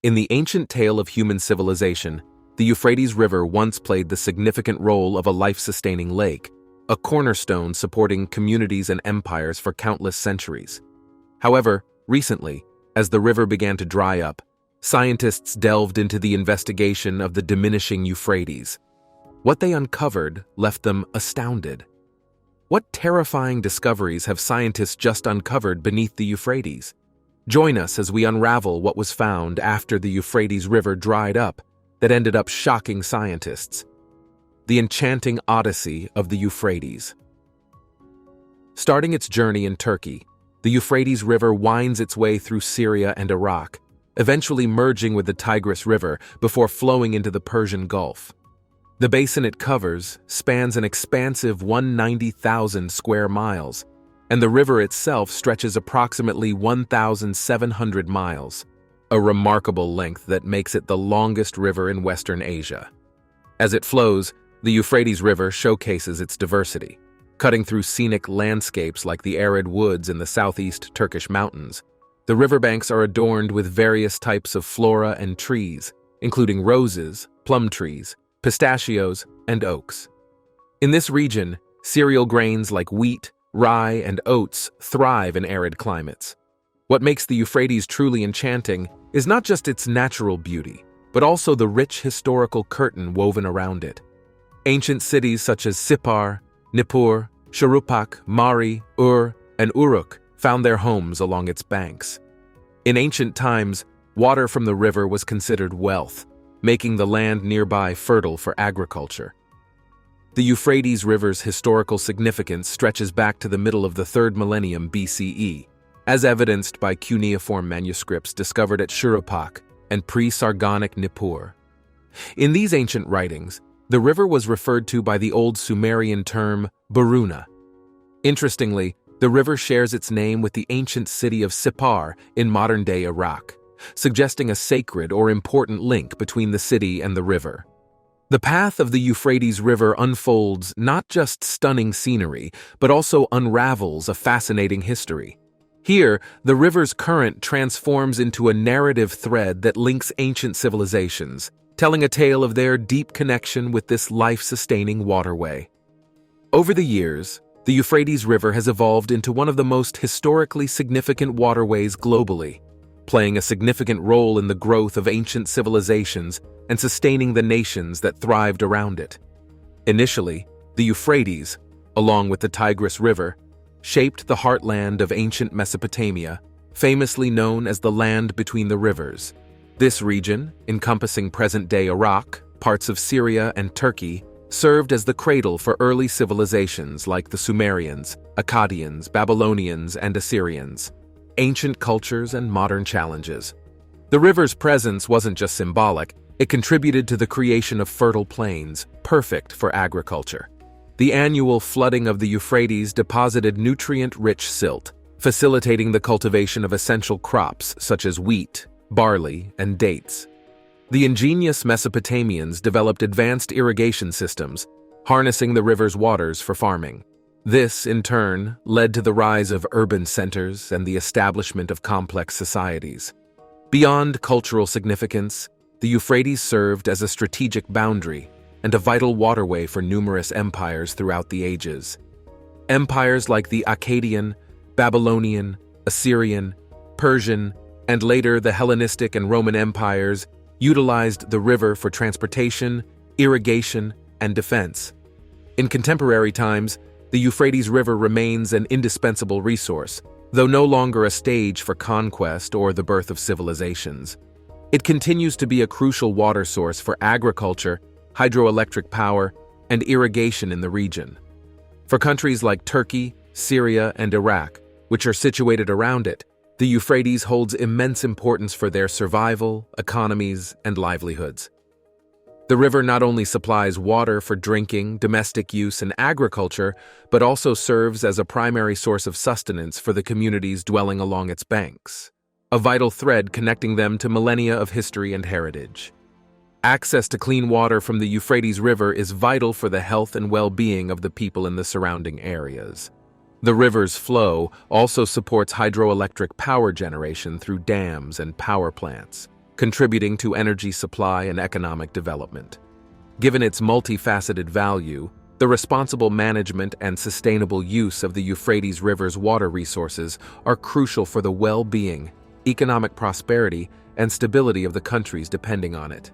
In the ancient tale of human civilization, the Euphrates River once played the significant role of a life-sustaining lake, a cornerstone supporting communities and empires for countless centuries. However, recently, as the river began to dry up, scientists delved into the investigation of the diminishing Euphrates. What they uncovered left them astounded. What terrifying discoveries have scientists just uncovered beneath the Euphrates? Join us as we unravel what was found after the Euphrates River dried up that ended up shocking scientists. The enchanting odyssey of the Euphrates. Starting its journey in Turkey, the Euphrates River winds its way through Syria and Iraq, eventually merging with the Tigris River before flowing into the Persian Gulf. The basin it covers spans an expansive 190,000 square miles, and the river itself stretches approximately 1,700 miles, a remarkable length that makes it the longest river in Western Asia. As it flows, the Euphrates River showcases its diversity, cutting through scenic landscapes like the arid woods in the southeast Turkish mountains. The riverbanks are adorned with various types of flora and trees, including roses, plum trees, pistachios, and oaks. In this region, cereal grains like wheat, rye, and oats thrive in arid climates. What makes the Euphrates truly enchanting is not just its natural beauty, but also the rich historical curtain woven around it. Ancient cities such as Sippar, Nippur, Shuruppak, Mari, Ur, and Uruk found their homes along its banks. In ancient times, water from the river was considered wealth, making the land nearby fertile for agriculture. The Euphrates River's historical significance stretches back to the middle of the 3rd millennium BCE, as evidenced by cuneiform manuscripts discovered at Shuruppak and pre-Sargonic Nippur. In these ancient writings, the river was referred to by the Old Sumerian term Baruna. Interestingly, the river shares its name with the ancient city of Sippar in modern-day Iraq, suggesting a sacred or important link between the city and the river. The path of the Euphrates River unfolds not just stunning scenery, but also unravels a fascinating history. Here, the river's current transforms into a narrative thread that links ancient civilizations, telling a tale of their deep connection with this life-sustaining waterway. Over the years, the Euphrates River has evolved into one of the most historically significant waterways globally, playing a significant role in the growth of ancient civilizations and sustaining the nations that thrived around it. Initially, the Euphrates, along with the Tigris River, shaped the heartland of ancient Mesopotamia, famously known as the land between the rivers. This region, encompassing present-day Iraq, parts of Syria, and Turkey, served as the cradle for early civilizations like the Sumerians, Akkadians, Babylonians, and Assyrians. Ancient cultures and modern challenges. The river's presence wasn't just symbolic, it contributed to the creation of fertile plains, perfect for agriculture. The annual flooding of the Euphrates deposited nutrient-rich silt, facilitating the cultivation of essential crops such as wheat, barley, and dates. The ingenious Mesopotamians developed advanced irrigation systems, harnessing the river's waters for farming. This, in turn, led to the rise of urban centers and the establishment of complex societies. Beyond cultural significance, the Euphrates served as a strategic boundary and a vital waterway for numerous empires throughout the ages. Empires like the Akkadian, Babylonian, Assyrian, Persian, and later the Hellenistic and Roman empires utilized the river for transportation, irrigation, and defense. In contemporary times, the Euphrates River remains an indispensable resource, though no longer a stage for conquest or the birth of civilizations. It continues to be a crucial water source for agriculture, hydroelectric power, and irrigation in the region. For countries like Turkey, Syria, and Iraq, which are situated around it, the Euphrates holds immense importance for their survival, economies, and livelihoods. The river not only supplies water for drinking, domestic use, and agriculture, but also serves as a primary source of sustenance for the communities dwelling along its banks, a vital thread connecting them to millennia of history and heritage. Access to clean water from the Euphrates River is vital for the health and well-being of the people in the surrounding areas. The river's flow also supports hydroelectric power generation through dams and power plants, contributing to energy supply and economic development. Given its multifaceted value, the responsible management and sustainable use of the Euphrates River's water resources are crucial for the well-being, economic prosperity, and stability of the countries depending on it.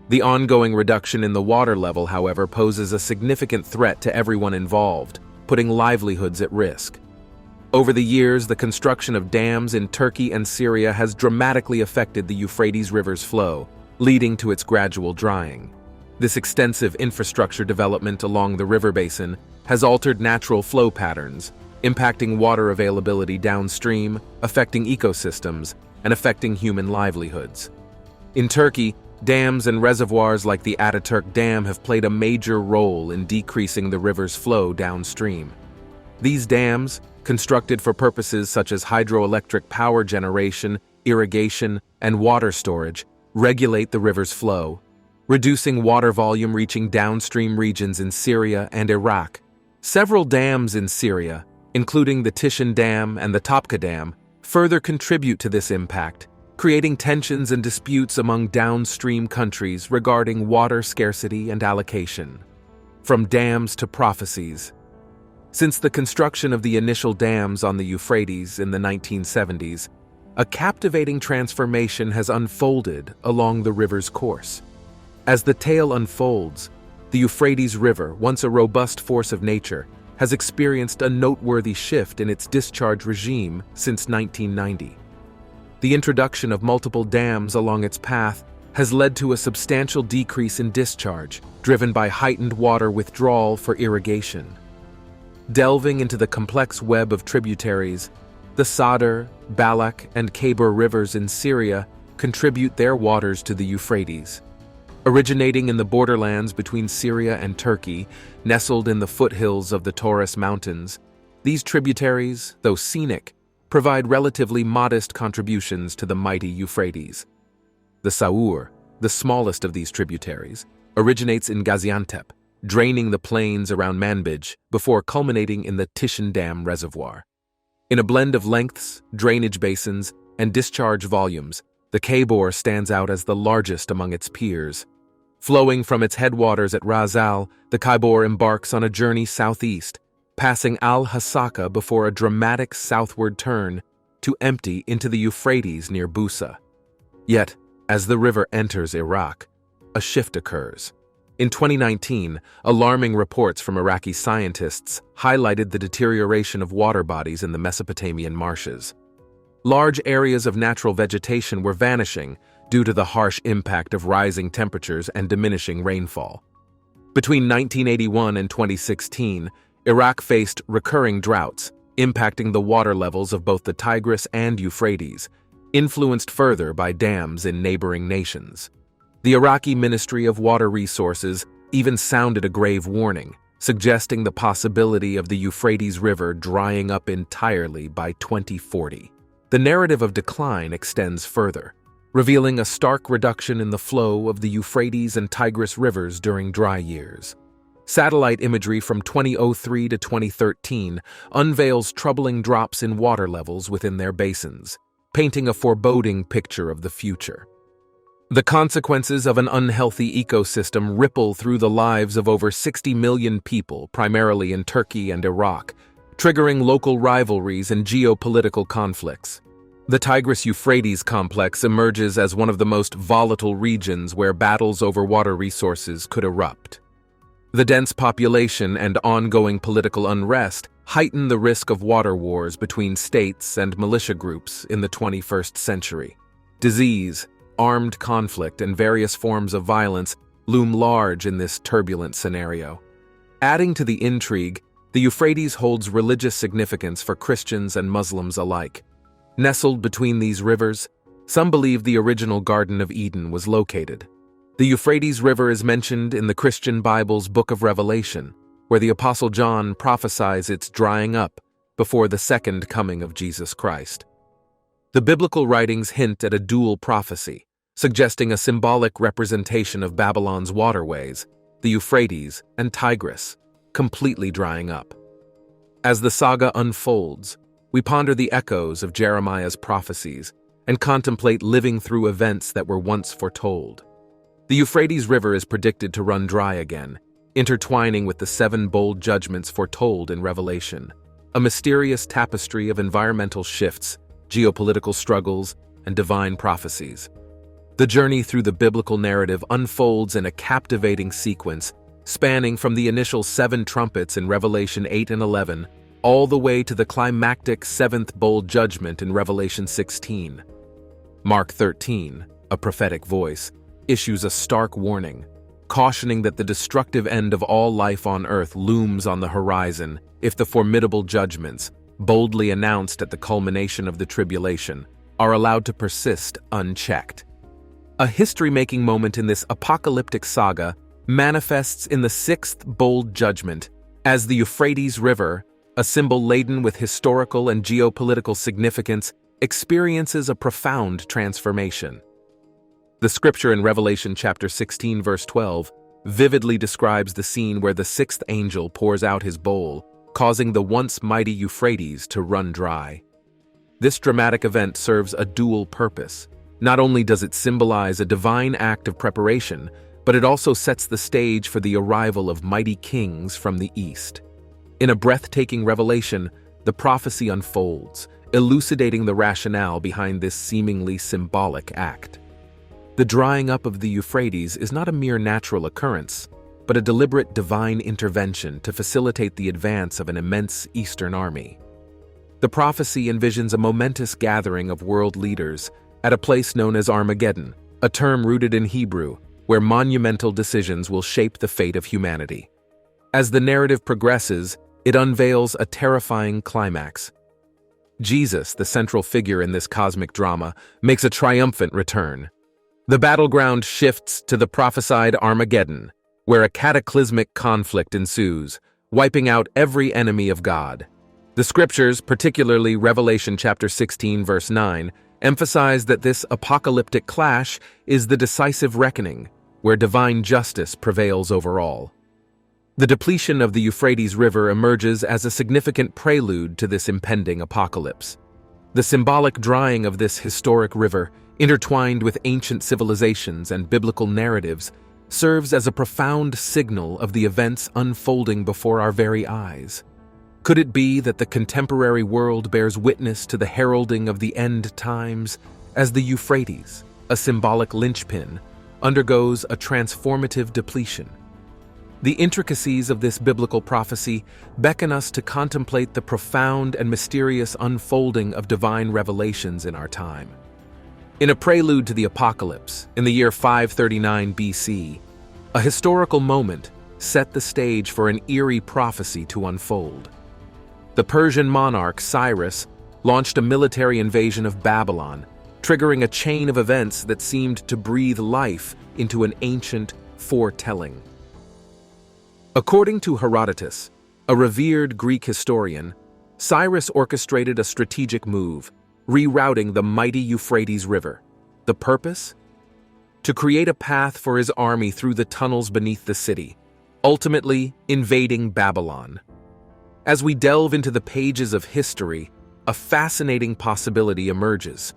The ongoing reduction in the water level, however, poses a significant threat to everyone involved, putting livelihoods at risk. Over the years, the construction of dams in Turkey and Syria has dramatically affected the Euphrates River's flow, leading to its gradual drying. This extensive infrastructure development along the river basin has altered natural flow patterns, impacting water availability downstream, affecting ecosystems, and affecting human livelihoods. In Turkey, dams and reservoirs like the Ataturk Dam have played a major role in decreasing the river's flow downstream. These dams, constructed for purposes such as hydroelectric power generation, irrigation, and water storage, regulate the river's flow, reducing water volume reaching downstream regions in Syria and Iraq. Several dams in Syria, including the Tishin Dam and the Topka Dam, further contribute to this impact, creating tensions and disputes among downstream countries regarding water scarcity and allocation. From dams to prophecies. Since the construction of the initial dams on the Euphrates in the 1970s, a captivating transformation has unfolded along the river's course. As the tale unfolds, the Euphrates River, once a robust force of nature, has experienced a noteworthy shift in its discharge regime since 1990. The introduction of multiple dams along its path has led to a substantial decrease in discharge, driven by heightened water withdrawal for irrigation. Delving into the complex web of tributaries, the Sadr, Balak, and Khabur rivers in Syria contribute their waters to the Euphrates. Originating in the borderlands between Syria and Turkey, nestled in the foothills of the Taurus Mountains, these tributaries, though scenic, provide relatively modest contributions to the mighty Euphrates. The Saur, the smallest of these tributaries, originates in Gaziantep, draining the plains around Manbij before culminating in the Tishin Dam reservoir. In a blend of lengths, drainage basins, and discharge volumes, the Khabur stands out as the largest among its peers. Flowing from its headwaters at Ras Al, the Khabur embarks on a journey southeast, passing Al-Hasaka before a dramatic southward turn to empty into the Euphrates near Busa. Yet, as the river enters Iraq, a shift occurs. In 2019, alarming reports from Iraqi scientists highlighted the deterioration of water bodies in the Mesopotamian marshes. Large areas of natural vegetation were vanishing due to the harsh impact of rising temperatures and diminishing rainfall. Between 1981 and 2016, Iraq faced recurring droughts, impacting the water levels of both the Tigris and Euphrates, influenced further by dams in neighboring nations. The Iraqi Ministry of Water Resources even sounded a grave warning, suggesting the possibility of the Euphrates River drying up entirely by 2040. The narrative of decline extends further, revealing a stark reduction in the flow of the Euphrates and Tigris rivers during dry years. Satellite imagery from 2003 to 2013 unveils troubling drops in water levels within their basins, painting a foreboding picture of the future. The consequences of an unhealthy ecosystem ripple through the lives of over 60 million people, primarily in Turkey and Iraq, triggering local rivalries and geopolitical conflicts. The Tigris-Euphrates complex emerges as one of the most volatile regions where battles over water resources could erupt. The dense population and ongoing political unrest heighten the risk of water wars between states and militia groups in the 21st century. Disease, armed conflict, and various forms of violence loom large in this turbulent scenario. Adding to the intrigue, the Euphrates holds religious significance for Christians and Muslims alike. Nestled between these rivers, some believe the original Garden of Eden was located. The Euphrates River is mentioned in the Christian Bible's Book of Revelation, where the Apostle John prophesies its drying up before the second coming of Jesus Christ. The biblical writings hint at a dual prophecy, suggesting a symbolic representation of Babylon's waterways, the Euphrates and Tigris, completely drying up. As the saga unfolds, we ponder the echoes of Jeremiah's prophecies and contemplate living through events that were once foretold. The Euphrates River is predicted to run dry again, intertwining with the 7 bold judgments foretold in Revelation, a mysterious tapestry of environmental shifts, geopolitical struggles, and divine prophecies. The journey through the biblical narrative unfolds in a captivating sequence, spanning from the initial 7 trumpets in Revelation 8 and 11, all the way to the climactic 7th bold judgment in Revelation 16. Mark 13, a prophetic voice, issues a stark warning, cautioning that the destructive end of all life on earth looms on the horizon if the formidable judgments, boldly announced at the culmination of the tribulation, are allowed to persist unchecked. A history-making moment in this apocalyptic saga manifests in the 6th bold judgment, as the Euphrates River, a symbol laden with historical and geopolitical significance, experiences a profound transformation. The scripture in Revelation chapter 16 verse 12 vividly describes the scene where the 6th angel pours out his bowl, causing the once mighty Euphrates to run dry. This dramatic event serves a dual purpose. Not only does it symbolize a divine act of preparation, but it also sets the stage for the arrival of mighty kings from the east. In a breathtaking revelation, the prophecy unfolds, elucidating the rationale behind this seemingly symbolic act. The drying up of the Euphrates is not a mere natural occurrence, but a deliberate divine intervention to facilitate the advance of an immense eastern army. The prophecy envisions a momentous gathering of world leaders at a place known as Armageddon, a term rooted in Hebrew, where monumental decisions will shape the fate of humanity. As the narrative progresses, it unveils a terrifying climax. Jesus, the central figure in this cosmic drama, makes a triumphant return. The battleground shifts to the prophesied Armageddon, where a cataclysmic conflict ensues, wiping out every enemy of God. The scriptures, particularly Revelation chapter 16 verse 9, emphasize that this apocalyptic clash is the decisive reckoning, where divine justice prevails over all. The depletion of the Euphrates River emerges as a significant prelude to this impending apocalypse. The symbolic drying of this historic river, intertwined with ancient civilizations and biblical narratives, serves as a profound signal of the events unfolding before our very eyes. Could it be that the contemporary world bears witness to the heralding of the end times as the Euphrates, a symbolic linchpin, undergoes a transformative depletion? The intricacies of this biblical prophecy beckon us to contemplate the profound and mysterious unfolding of divine revelations in our time. In a prelude to the apocalypse, in the year 539 BC, a historical moment set the stage for an eerie prophecy to unfold. The Persian monarch Cyrus launched a military invasion of Babylon, triggering a chain of events that seemed to breathe life into an ancient foretelling. According to Herodotus, a revered Greek historian, Cyrus orchestrated a strategic move, rerouting the mighty Euphrates River. The purpose? To create a path for his army through the tunnels beneath the city, ultimately invading Babylon. As we delve into the pages of history, a fascinating possibility emerges.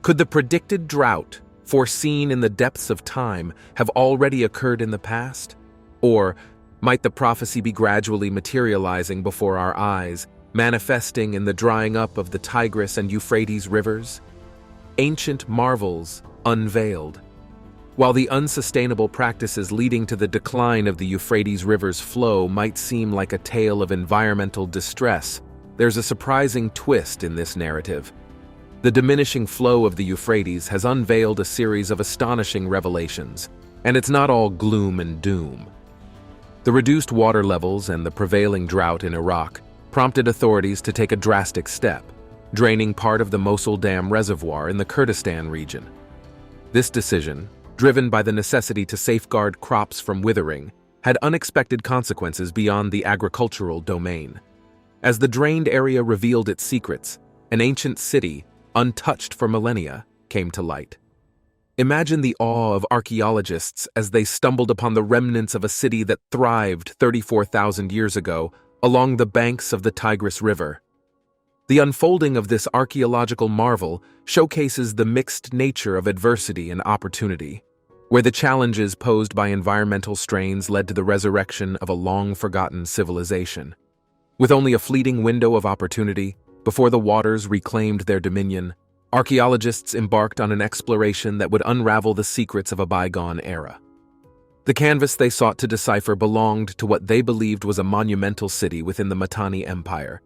Could the predicted drought, foreseen in the depths of time, have already occurred in the past? Or might the prophecy be gradually materializing before our eyes, manifesting in the drying up of the Tigris and Euphrates rivers? Ancient marvels unveiled. While the unsustainable practices leading to the decline of the Euphrates River's flow might seem like a tale of environmental distress, there's a surprising twist in this narrative. The diminishing flow of the Euphrates has unveiled a series of astonishing revelations, and it's not all gloom and doom. The reduced water levels and the prevailing drought in Iraq prompted authorities to take a drastic step, draining part of the Mosul Dam reservoir in the Kurdistan region. This decision, driven by the necessity to safeguard crops from withering, had unexpected consequences beyond the agricultural domain. As the drained area revealed its secrets, an ancient city, untouched for millennia, came to light. Imagine the awe of archaeologists as they stumbled upon the remnants of a city that thrived 34,000 years ago along the banks of the Tigris River. The unfolding of this archaeological marvel showcases the mixed nature of adversity and opportunity, where the challenges posed by environmental strains led to the resurrection of a long-forgotten civilization. With only a fleeting window of opportunity, before the waters reclaimed their dominion, archaeologists embarked on an exploration that would unravel the secrets of a bygone era. The canvas they sought to decipher belonged to what they believed was a monumental city within the Mitanni Empire,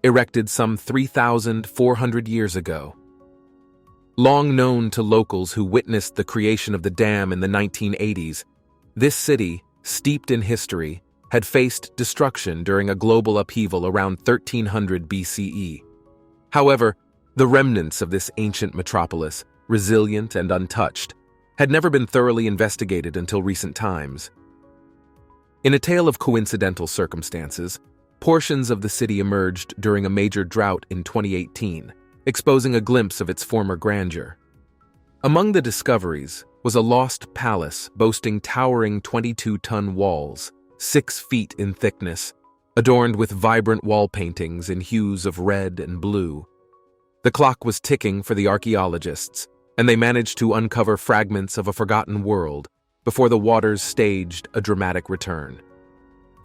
erected some 3,400 years ago. Long known to locals who witnessed the creation of the dam in the 1980s, this city, steeped in history, had faced destruction during a global upheaval around 1300 BCE. However, the remnants of this ancient metropolis, resilient and untouched, had never been thoroughly investigated until recent times. In a tale of coincidental circumstances, portions of the city emerged during a major drought in 2018, exposing a glimpse of its former grandeur. Among the discoveries was a lost palace boasting towering 22-ton walls, 6 feet in thickness, adorned with vibrant wall paintings in hues of red and blue. The clock was ticking for the archaeologists, and they managed to uncover fragments of a forgotten world before the waters staged a dramatic return.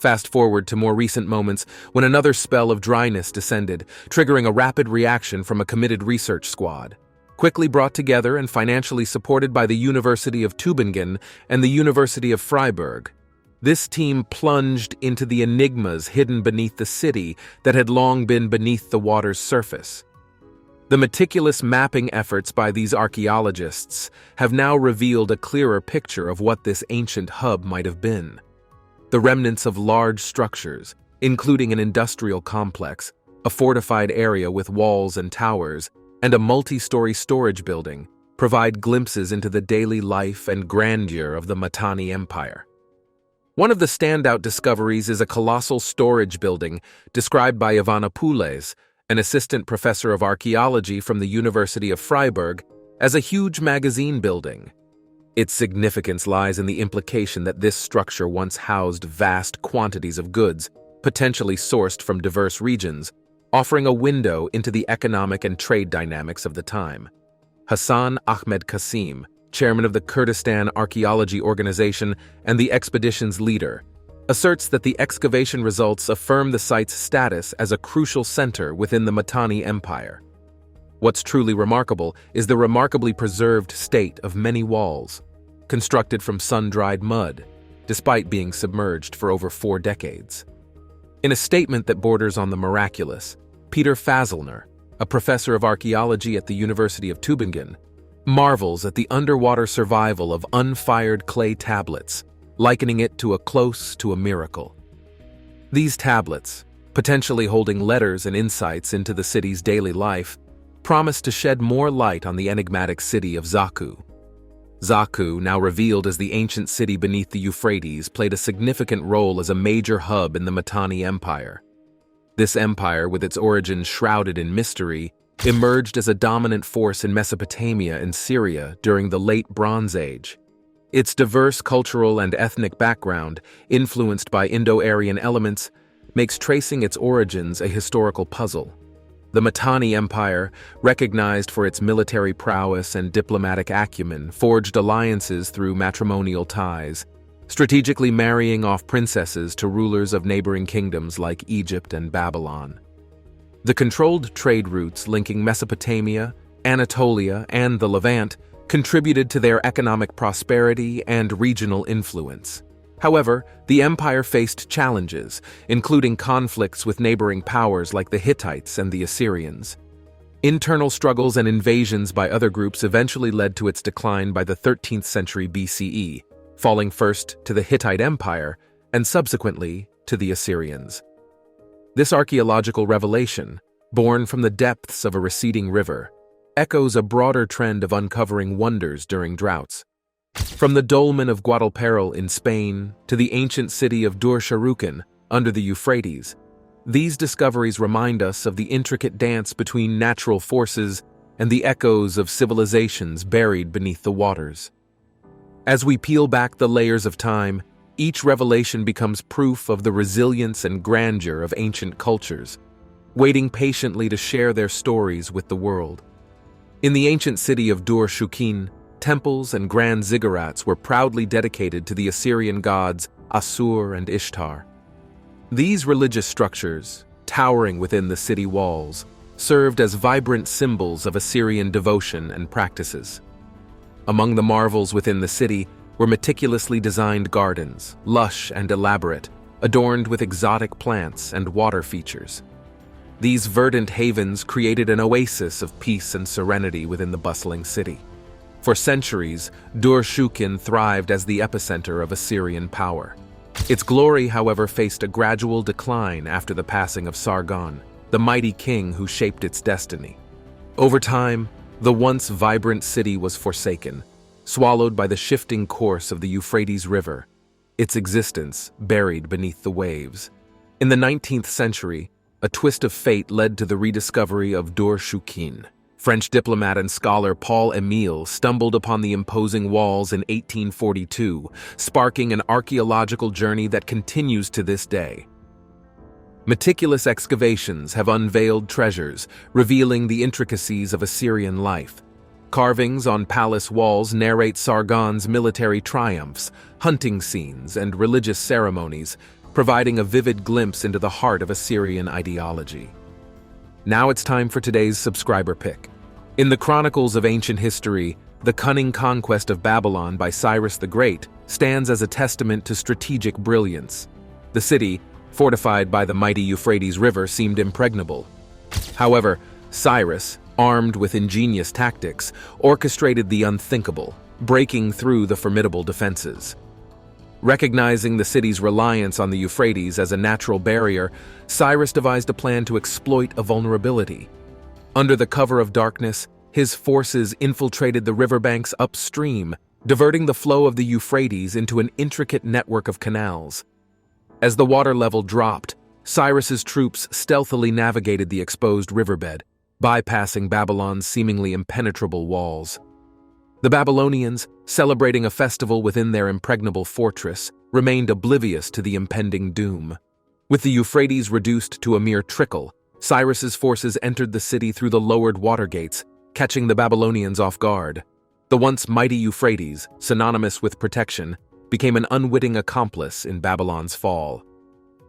Fast forward to more recent moments when another spell of dryness descended, triggering a rapid reaction from a committed research squad. Quickly brought together and financially supported by the University of Tübingen and the University of Freiburg, this team plunged into the enigmas hidden beneath the city that had long been beneath the water's surface. The meticulous mapping efforts by these archaeologists have now revealed a clearer picture of what this ancient hub might have been. The remnants of large structures, including an industrial complex, a fortified area with walls and towers, and a multi-story storage building, provide glimpses into the daily life and grandeur of the Mitanni Empire. One of the standout discoveries is a colossal storage building described by Ivana Pules, an assistant professor of archaeology from the University of Freiburg, as a huge magazine building. Its significance lies in the implication that this structure once housed vast quantities of goods, potentially sourced from diverse regions, offering a window into the economic and trade dynamics of the time. Hassan Ahmed Qasim, chairman of the Kurdistan Archaeology Organization and the expedition's leader, asserts that the excavation results affirm the site's status as a crucial center within the Mitanni Empire. What's truly remarkable is the remarkably preserved state of many walls, constructed from sun-dried mud, despite being submerged for over 4 decades. In a statement that borders on the miraculous, Peter Faselner, a professor of archaeology at the University of Tübingen, marvels at the underwater survival of unfired clay tablets, likening it to a miracle. These tablets, potentially holding letters and insights into the city's daily life, promise to shed more light on the enigmatic city of Zaku. Zaku, now revealed as the ancient city beneath the Euphrates, played a significant role as a major hub in the Mitanni Empire. This empire, with its origins shrouded in mystery, emerged as a dominant force in Mesopotamia and Syria during the Late Bronze Age. Its diverse cultural and ethnic background, influenced by Indo-Aryan elements, makes tracing its origins a historical puzzle. The Mitanni Empire, recognized for its military prowess and diplomatic acumen, forged alliances through matrimonial ties, strategically marrying off princesses to rulers of neighboring kingdoms like Egypt and Babylon. The controlled trade routes linking Mesopotamia, Anatolia, and the Levant contributed to their economic prosperity and regional influence. However, the empire faced challenges, including conflicts with neighboring powers like the Hittites and the Assyrians. Internal struggles and invasions by other groups eventually led to its decline by the 13th century BCE, falling first to the Hittite Empire and subsequently to the Assyrians. This archaeological revelation, born from the depths of a receding river, echoes a broader trend of uncovering wonders during droughts. From the dolmen of Guadalperol in Spain to the ancient city of Dur-Sharrukin under the Euphrates, these discoveries remind us of the intricate dance between natural forces and the echoes of civilizations buried beneath the waters. As we peel back the layers of time, each revelation becomes proof of the resilience and grandeur of ancient cultures. waiting patiently to share their stories with the world. In the ancient city of Dur-Shukin, temples and grand ziggurats were proudly dedicated to the Assyrian gods Assur and Ishtar. These religious structures, towering within the city walls, served as vibrant symbols of Assyrian devotion and practices. Among the marvels within the city were meticulously designed gardens, lush and elaborate, adorned with exotic plants and water features. These verdant havens created an oasis of peace and serenity within the bustling city. For centuries, Dur-Shukin thrived as the epicenter of Assyrian power. Its glory, however, faced a gradual decline after the passing of Sargon, the mighty king who shaped its destiny. Over time, the once vibrant city was forsaken, swallowed by the shifting course of the Euphrates River, its existence buried beneath the waves. In the 19th century, a twist of fate led to the rediscovery of Dur-Shukin. French diplomat and scholar Paul Émile stumbled upon the imposing walls in 1842, sparking an archaeological journey that continues to this day. Meticulous excavations have unveiled treasures, revealing the intricacies of Assyrian life. Carvings on palace walls narrate Sargon's military triumphs, hunting scenes, and religious ceremonies, providing a vivid glimpse into the heart of Assyrian ideology. Now it's time for today's subscriber pick. In the chronicles of ancient history, the cunning conquest of Babylon by Cyrus the Great stands as a testament to strategic brilliance. The city, fortified by the mighty Euphrates River, seemed impregnable. However, Cyrus, armed with ingenious tactics, orchestrated the unthinkable, breaking through the formidable defenses. Recognizing the city's reliance on the Euphrates as a natural barrier, Cyrus devised a plan to exploit a vulnerability. Under the cover of darkness, his forces infiltrated the riverbanks upstream, diverting the flow of the Euphrates into an intricate network of canals. As the water level dropped, Cyrus's troops stealthily navigated the exposed riverbed, bypassing Babylon's seemingly impenetrable walls. The Babylonians, celebrating a festival within their impregnable fortress, remained oblivious to the impending doom. With the Euphrates reduced to a mere trickle, Cyrus's forces entered the city through the lowered water gates, catching the Babylonians off guard. The once mighty Euphrates, synonymous with protection, became an unwitting accomplice in Babylon's fall.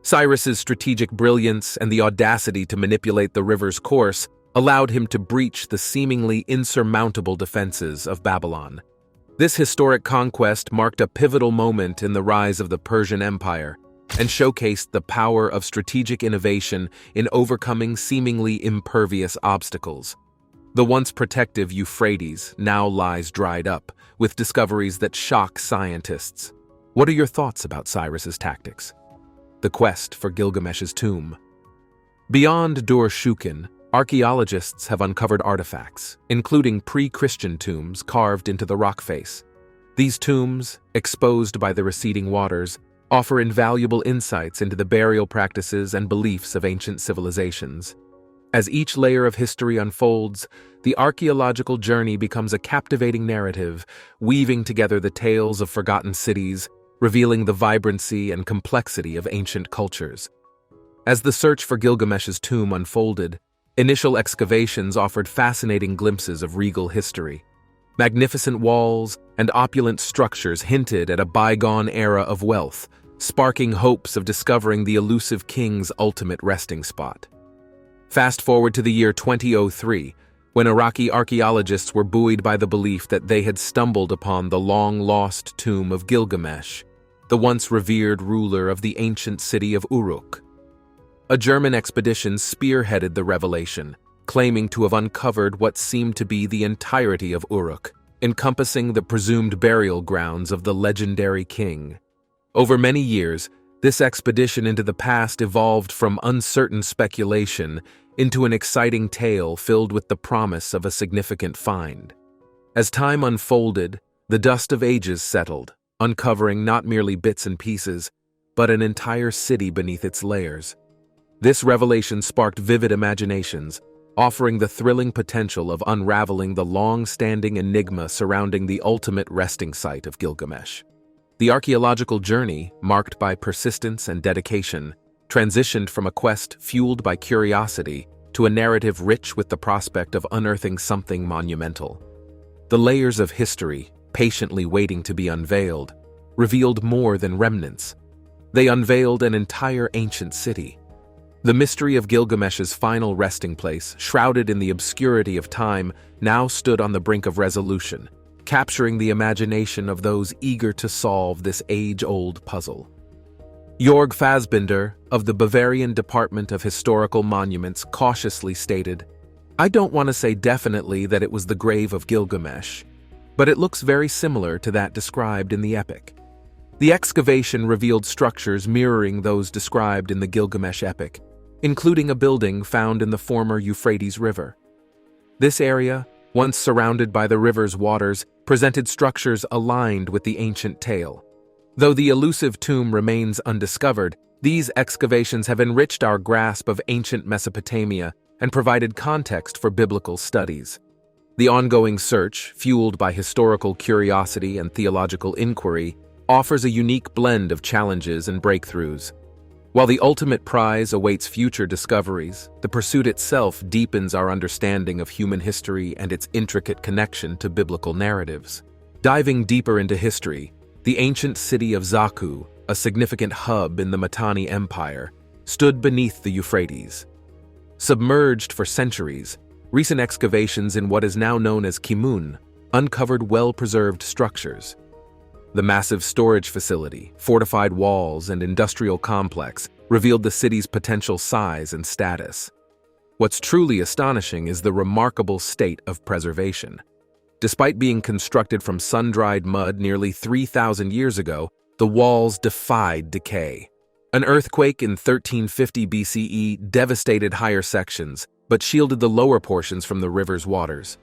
Cyrus's strategic brilliance and the audacity to manipulate the river's course allowed him to breach the seemingly insurmountable defenses of Babylon. This historic conquest marked a pivotal moment in the rise of the Persian Empire and showcased the power of strategic innovation in overcoming seemingly impervious obstacles. The once protective Euphrates now lies dried up, with discoveries that shock scientists. What are your thoughts about Cyrus's tactics? The quest for Gilgamesh's tomb. Beyond Dur-Shukin, archaeologists have uncovered artifacts, including pre-Christian tombs carved into the rock face. These tombs, exposed by the receding waters, offer invaluable insights into the burial practices and beliefs of ancient civilizations. As each layer of history unfolds, the archaeological journey becomes a captivating narrative, weaving together the tales of forgotten cities, revealing the vibrancy and complexity of ancient cultures. As the search for Gilgamesh's tomb unfolded, initial excavations offered fascinating glimpses of regal history. Magnificent walls and opulent structures hinted at a bygone era of wealth, sparking hopes of discovering the elusive king's ultimate resting spot. Fast forward to the year 2003, when Iraqi archaeologists were buoyed by the belief that they had stumbled upon the long-lost tomb of Gilgamesh, the once revered ruler of the ancient city of Uruk. A German expedition spearheaded the revelation, claiming to have uncovered what seemed to be the entirety of Uruk, encompassing the presumed burial grounds of the legendary king. Over many years, this expedition into the past evolved from uncertain speculation into an exciting tale filled with the promise of a significant find. As time unfolded, the dust of ages settled, uncovering not merely bits and pieces, but an entire city beneath its layers. This revelation sparked vivid imaginations, offering the thrilling potential of unraveling the long-standing enigma surrounding the ultimate resting site of Gilgamesh. The archaeological journey, marked by persistence and dedication, transitioned from a quest fueled by curiosity to a narrative rich with the prospect of unearthing something monumental. The layers of history, patiently waiting to be unveiled, revealed more than remnants. They unveiled an entire ancient city. The mystery of Gilgamesh's final resting place, shrouded in the obscurity of time, now stood on the brink of resolution, capturing the imagination of those eager to solve this age-old puzzle. Jörg Fassbinder, of the Bavarian Department of Historical Monuments, cautiously stated, "I don't want to say definitely that it was the grave of Gilgamesh, but it looks very similar to that described in the epic." The excavation revealed structures mirroring those described in the Gilgamesh epic, including a building found in the former Euphrates River. This area, once surrounded by the river's waters, presented structures aligned with the ancient tale. Though the elusive tomb remains undiscovered, these excavations have enriched our grasp of ancient Mesopotamia and provided context for biblical studies. The ongoing search, fueled by historical curiosity and theological inquiry, offers a unique blend of challenges and breakthroughs. While the ultimate prize awaits future discoveries, the pursuit itself deepens our understanding of human history and its intricate connection to biblical narratives. Diving deeper into history, the ancient city of Zaku, a significant hub in the Mitanni Empire, stood beneath the Euphrates. Submerged for centuries, recent excavations in what is now known as Kimun uncovered well-preserved structures. The massive storage facility, fortified walls, and industrial complex revealed the city's potential size and status. What's truly astonishing is the remarkable state of preservation. Despite being constructed from sun-dried mud nearly 3,000 years ago, the walls defied decay. An earthquake in 1350 BCE devastated higher sections, but shielded the lower portions from the river's waters.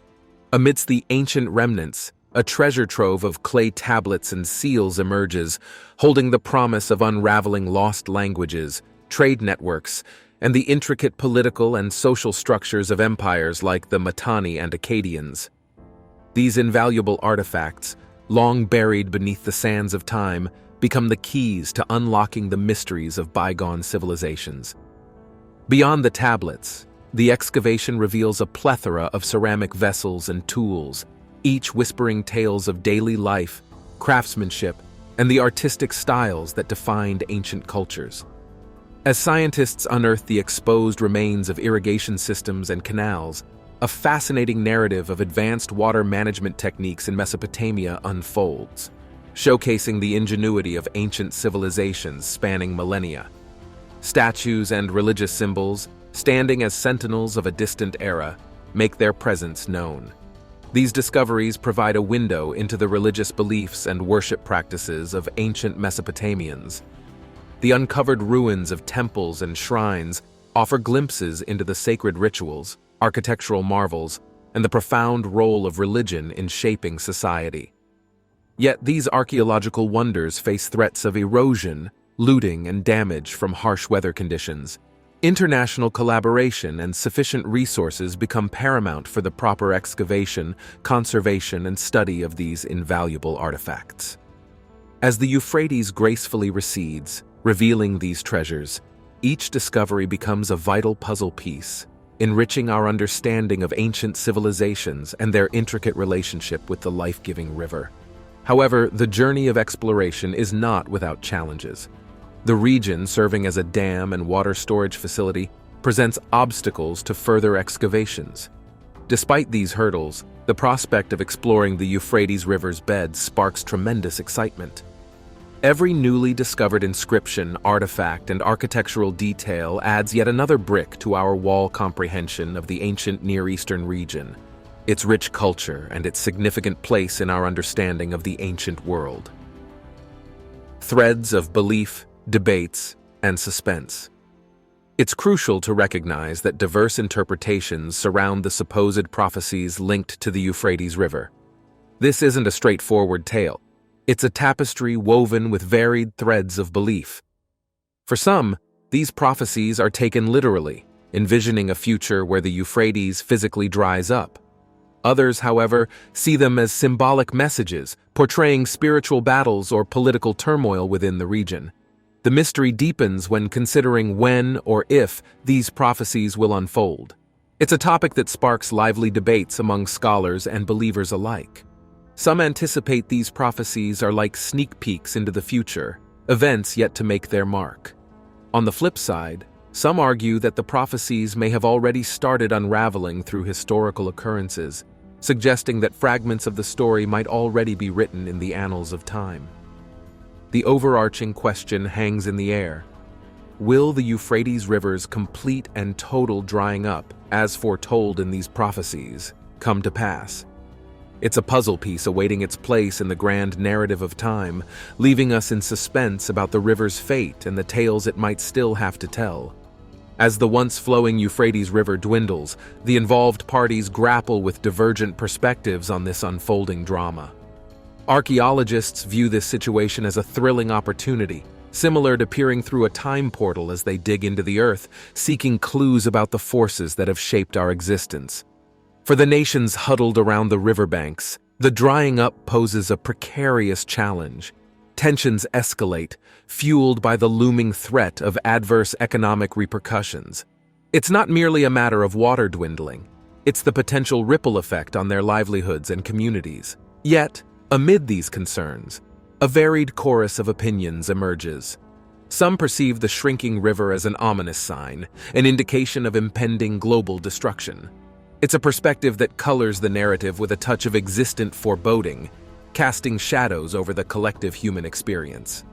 Amidst the ancient remnants, a treasure trove of clay tablets and seals emerges, holding the promise of unraveling lost languages, trade networks, and the intricate political and social structures of empires like the Mitanni and Akkadians. These invaluable artifacts, long buried beneath the sands of time, become the keys to unlocking the mysteries of bygone civilizations. Beyond the tablets, the excavation reveals a plethora of ceramic vessels and tools, each whispering tales of daily life, craftsmanship, and the artistic styles that defined ancient cultures. As scientists unearth the exposed remains of irrigation systems and canals, a fascinating narrative of advanced water management techniques in Mesopotamia unfolds, showcasing the ingenuity of ancient civilizations spanning millennia. Statues and religious symbols, standing as sentinels of a distant era, make their presence known. These discoveries provide a window into the religious beliefs and worship practices of ancient Mesopotamians. The uncovered ruins of temples and shrines offer glimpses into the sacred rituals, architectural marvels, and the profound role of religion in shaping society. Yet these archaeological wonders face threats of erosion, looting, and damage from harsh weather conditions. International collaboration and sufficient resources become paramount for the proper excavation, conservation, and study of these invaluable artifacts. As the Euphrates gracefully recedes, revealing these treasures, each discovery becomes a vital puzzle piece, enriching our understanding of ancient civilizations and their intricate relationship with the life-giving river. However, the journey of exploration is not without challenges. The region, serving as a dam and water storage facility, presents obstacles to further excavations. Despite these hurdles, the prospect of exploring the Euphrates River's bed sparks tremendous excitement. Every newly discovered inscription, artifact, and architectural detail adds yet another brick to our wall comprehension of the ancient Near Eastern region, its rich culture, and its significant place in our understanding of the ancient world. Threads of belief, debates, and suspense. It's crucial to recognize that diverse interpretations surround the supposed prophecies linked to the Euphrates River. This isn't a straightforward tale. It's a tapestry woven with varied threads of belief. For some, these prophecies are taken literally, envisioning a future where the Euphrates physically dries up. Others, however, see them as symbolic messages, portraying spiritual battles or political turmoil within the region. The mystery deepens when considering when or if these prophecies will unfold. It's a topic that sparks lively debates among scholars and believers alike. Some anticipate these prophecies are like sneak peeks into the future, events yet to make their mark. On the flip side, some argue that the prophecies may have already started unraveling through historical occurrences, suggesting that fragments of the story might already be written in the annals of time. The overarching question hangs in the air. Will the Euphrates River's complete and total drying up, as foretold in these prophecies, come to pass? It's a puzzle piece awaiting its place in the grand narrative of time, leaving us in suspense about the river's fate and the tales it might still have to tell. As the once-flowing Euphrates River dwindles, the involved parties grapple with divergent perspectives on this unfolding drama. Archaeologists view this situation as a thrilling opportunity, similar to peering through a time portal as they dig into the earth, seeking clues about the forces that have shaped our existence. For the nations huddled around the riverbanks, the drying up poses a precarious challenge. Tensions escalate, fueled by the looming threat of adverse economic repercussions. It's not merely a matter of water dwindling, it's the potential ripple effect on their livelihoods and communities. Yet, amid these concerns, a varied chorus of opinions emerges. Some perceive the shrinking river as an ominous sign, an indication of impending global destruction. It's a perspective that colors the narrative with a touch of existent foreboding, casting shadows over the collective human experience.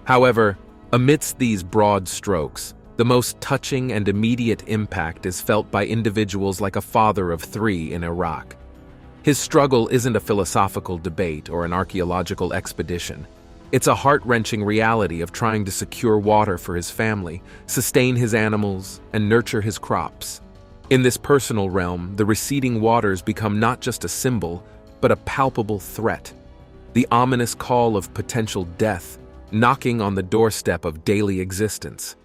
However, amidst these broad strokes, the most touching and immediate impact is felt by individuals like a father of 3 in Iraq. His struggle isn't a philosophical debate or an archaeological expedition. It's a heart-wrenching reality of trying to secure water for his family, sustain his animals, and nurture his crops. In this personal realm, the receding waters become not just a symbol, but a palpable threat. The ominous call of potential death, knocking on the doorstep of daily existence.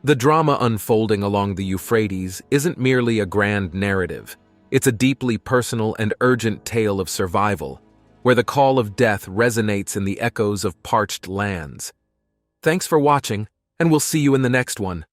The drama unfolding along the Euphrates isn't merely a grand narrative. It's a deeply personal and urgent tale of survival, where the call of death resonates in the echoes of parched lands. Thanks for watching, and we'll see you in the next one.